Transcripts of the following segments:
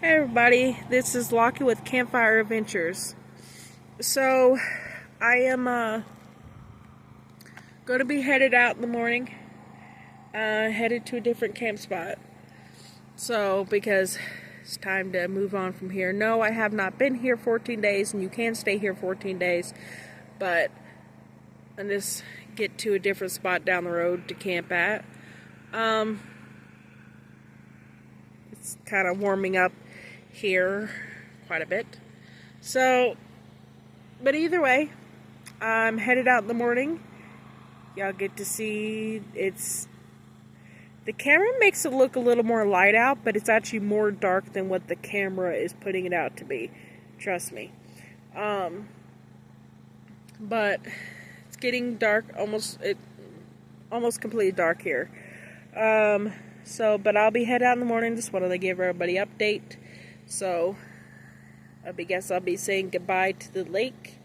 Hey everybody, this is Lockie with Campfire Adventures. So, I am going to be headed out in the morning, headed to a different camp spot. So, because it's time to move on from here. No, I have not been here 14 days, and you can stay here 14 days, but I'm just get to a different spot down the road to camp at. It's kind of warming up here quite a bit. So, but either way, I'm headed out in the morning. Y'all get to see the camera makes it look a little more light out, but it's actually more dark than what the camera is putting it out to be. Trust me. But it's getting dark, almost completely dark here. But I'll be headed out in the morning. Just wanted to give everybody an update. So, I guess I'll be saying goodbye to the lake.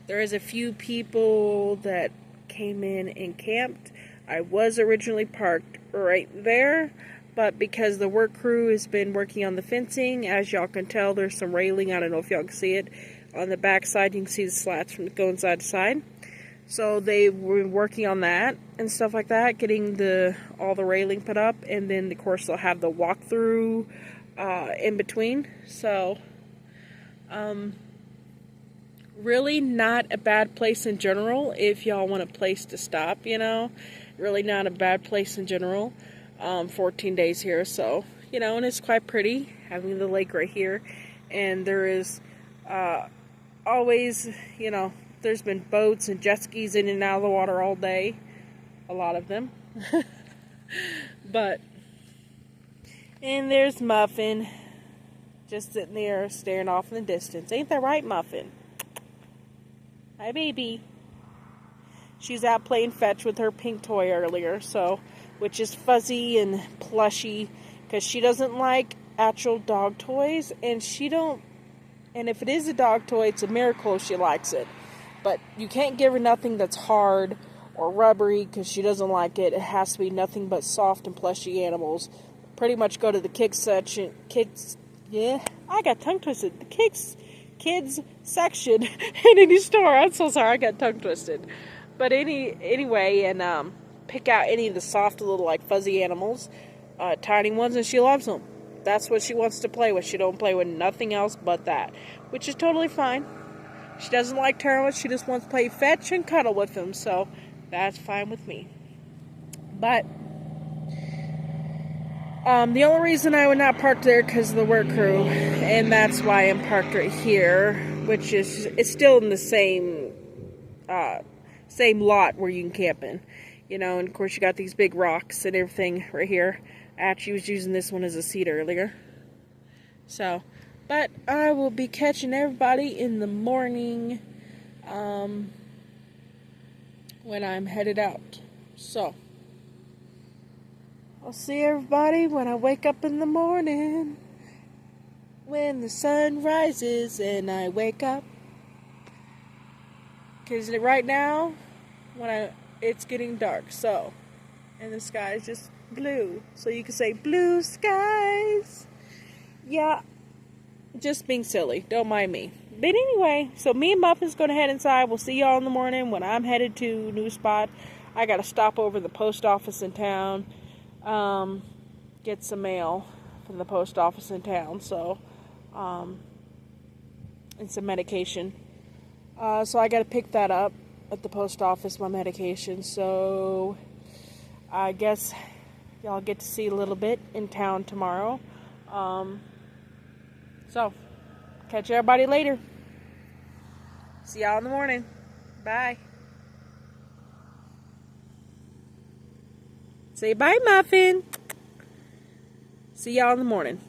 There is a few people that came in and camped. I was originally parked right there, but because the work crew has been working on the fencing, as y'all can tell, there's some railing. I don't know if y'all can see it. On the back side, you can see the slats from going side to side. So they were working on that and stuff like that, getting all the railing put up, and then of course they'll have the walkthrough in between. So, really not a bad place in general if y'all want a place to stop, Really not a bad place in general. 14 days here, so, and it's quite pretty having the lake right here. And there is always, there's been boats and jet skis in and out of the water all day. A lot of them. And there's Muffin, just sitting there staring off in the distance. Ain't that right, Muffin? Hi, baby. She's out playing fetch with her pink toy earlier, which is fuzzy and plushy, because she doesn't like actual dog toys, and if it is a dog toy, it's a miracle if she likes it. But you can't give her nothing that's hard or rubbery, because she doesn't like it. It has to be nothing but soft and plushy animals. Pretty much go to the kids section. I got tongue twisted. The kids section in any store. I'm so sorry, I got tongue twisted. But anyway, and pick out any of the soft little like fuzzy animals, tiny ones, and she loves them. That's what she wants to play with. She don't play with nothing else but that, which is totally fine. She doesn't like terrorists. She just wants to play fetch and cuddle with them, so that's fine with me. But the only reason I would not park there because of the work crew, and that's why I'm parked right here, which is it's still in the same lot where you can camp in, and of course you got these big rocks and everything right here. I actually was using this one as a seat earlier. So, but I will be catching everybody in the morning when I'm headed out. So, I'll see everybody when I wake up in the morning, when the sun rises and I wake up. Because right now, it's getting dark, and the sky is just blue. So you can say blue skies. Yeah, just being silly. Don't mind me. But anyway, so me and Muffin's going to head inside. We'll see y'all in the morning when I'm headed to a new spot. I got to stop over the post office in town. Get some mail from the post office in town. So, and some medication. So I got to pick that up at the post office, my medication. So I guess y'all get to see a little bit in town tomorrow. So catch everybody later. See y'all in the morning. Bye. Say bye, Muffin. See y'all in the morning.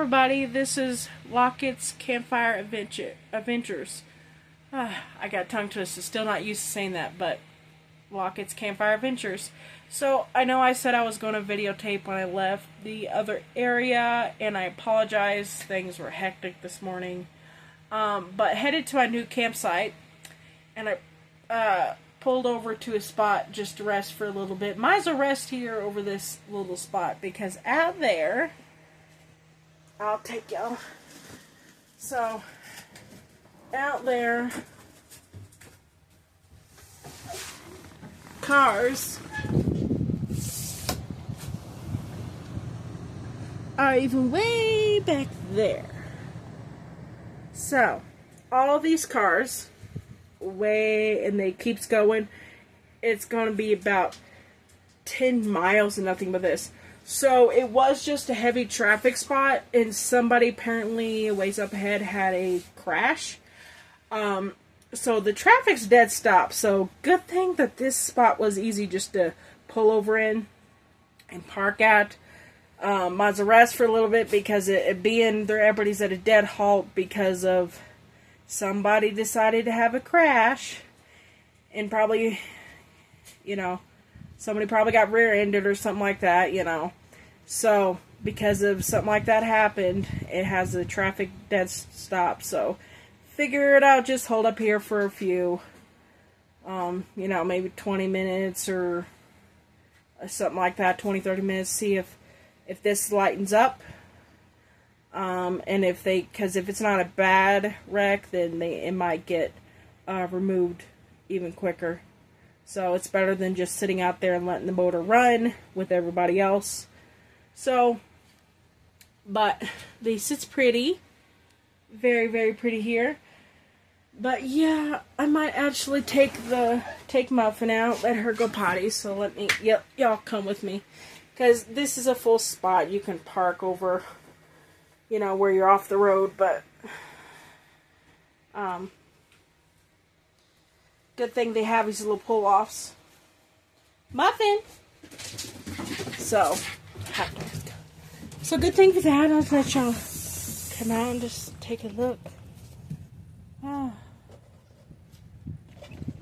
everybody, this is Lockett's Campfire Adventures. I got tongue twisted, still not used to saying that, but Lockett's Campfire Adventures. So, I know I said I was going to videotape when I left the other area, and I apologize, things were hectic this morning. But headed to my new campsite, and I pulled over to a spot just to rest for a little bit. Might as well rest here over this little spot, because out there, I'll take y'all. So, out there, cars are even way back there. So, all these cars, and they keeps going. It's going to be about 10 miles and nothing but this. So, it was just a heavy traffic spot, and somebody apparently a ways up ahead had a crash. So the traffic's dead stop. So good thing that this spot was easy just to pull over in and park at. Might as well rest for a little bit, because it being there, everybody's at a dead halt because of somebody decided to have a crash, and probably, somebody probably got rear-ended or something like that, So because of something like that happened, it has a traffic dead stop. So figure it out, just hold up here for a few, maybe 20 minutes or something like that, 20-30 minutes, see if this lightens up, and because if it's not a bad wreck, then it might get removed even quicker. So it's better than just sitting out there and letting the motor run with everybody else. So, but at least it's pretty. Very, very pretty here. But yeah, I might actually take Muffin out, let her go potty. So y'all come with me, because this is a full spot. You can park over, where you're off the road. But good thing they have these little pull-offs. Muffin. So good thing for that. I'll let y'all come out and just take a look.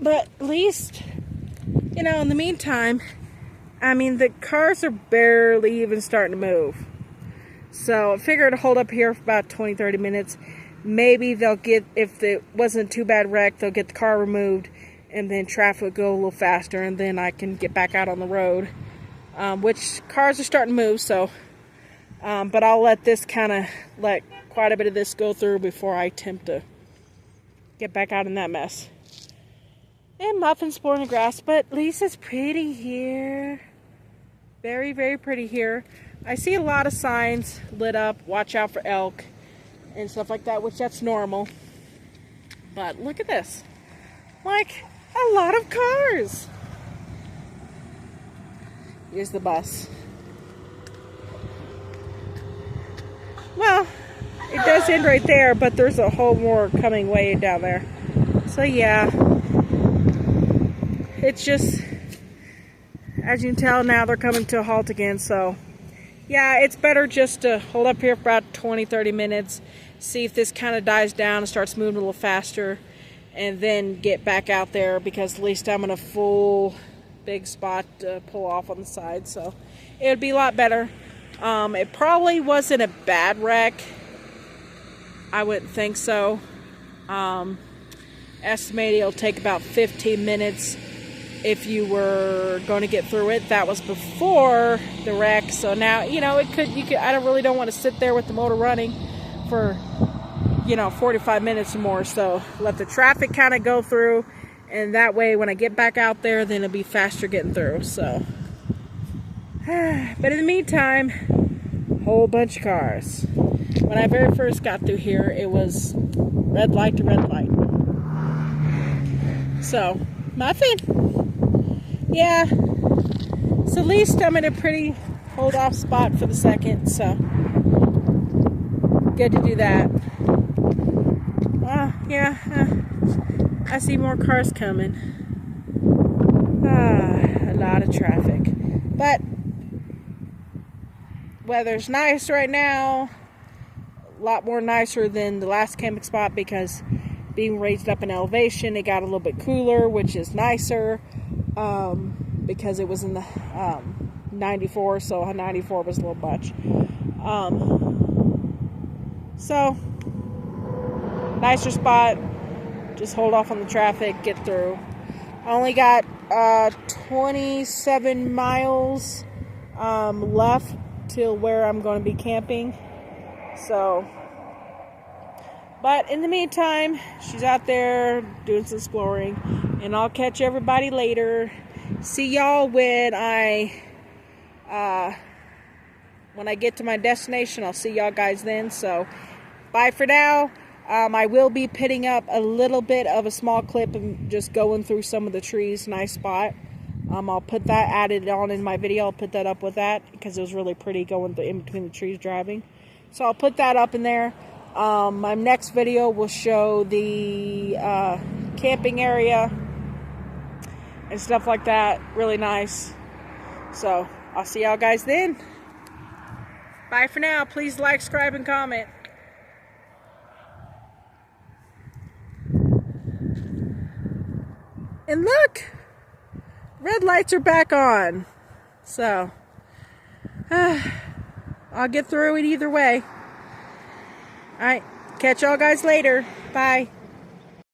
But at least, in the meantime, the cars are barely even starting to move. So I figured to hold up here for about 20-30 minutes. Maybe they'll get, if it wasn't too bad wreck, they'll get the car removed, and then traffic will go a little faster, and then I can get back out on the road. Which cars are starting to move, so but I'll let quite a bit of this go through before I attempt to get back out in that mess. And Muffin's born in grass, but at least it's pretty here. Very, very pretty here. I see a lot of signs lit up, watch out for elk and stuff like that, which that's normal. But look at this. Like, a lot of cars. Here's the bus. Well, it does end right there, but there's a whole more coming way down there. So yeah, it's just, as you can tell now, they're coming to a halt again. So yeah, it's better just to hold up here for about 20-30 minutes, see if this kind of dies down and starts moving a little faster, and then get back out there, because at least I'm in a full big spot to pull off on the side. So it would be a lot better. It probably wasn't a bad wreck. I wouldn't think so. Estimated it'll take about 15 minutes if you were going to get through it. That was before the wreck. So now, I really don't want to sit there with the motor running for, 45 minutes or more. So let the traffic kind of go through, and that way when I get back out there, then it'll be faster getting through. So, but in the meantime, whole bunch of cars. When I very first got through here, it was red light to red light. So, Muffin. Yeah. So at least I'm in a pretty hold off spot for the second, so good to do that. I see more cars coming. A lot of traffic. But weather's nice right now. lot more nicer than the last camping spot because being raised up in elevation, it got a little bit cooler, which is nicer because it was in the 94, so 94 was a little much. So, nicer spot. Just hold off on the traffic, get through. I only got 27 miles left till where I'm going to be camping. So, but in the meantime, she's out there doing some exploring, and I'll catch everybody later. See y'all when I get to my destination. I'll see y'all guys then. So, bye for now. I will be putting up a little bit of a small clip and just going through some of the trees. Nice spot. I'll put that added on in my video. I'll put that up with that because it was really pretty going in between the trees driving. So I'll put that up in there. My next video will show the camping area and stuff like that. Really nice. So I'll see y'all guys then. Bye for now. Please like, subscribe, and comment. And look, red lights are back on. So, I'll get through it either way. Alright, catch y'all guys later. Bye.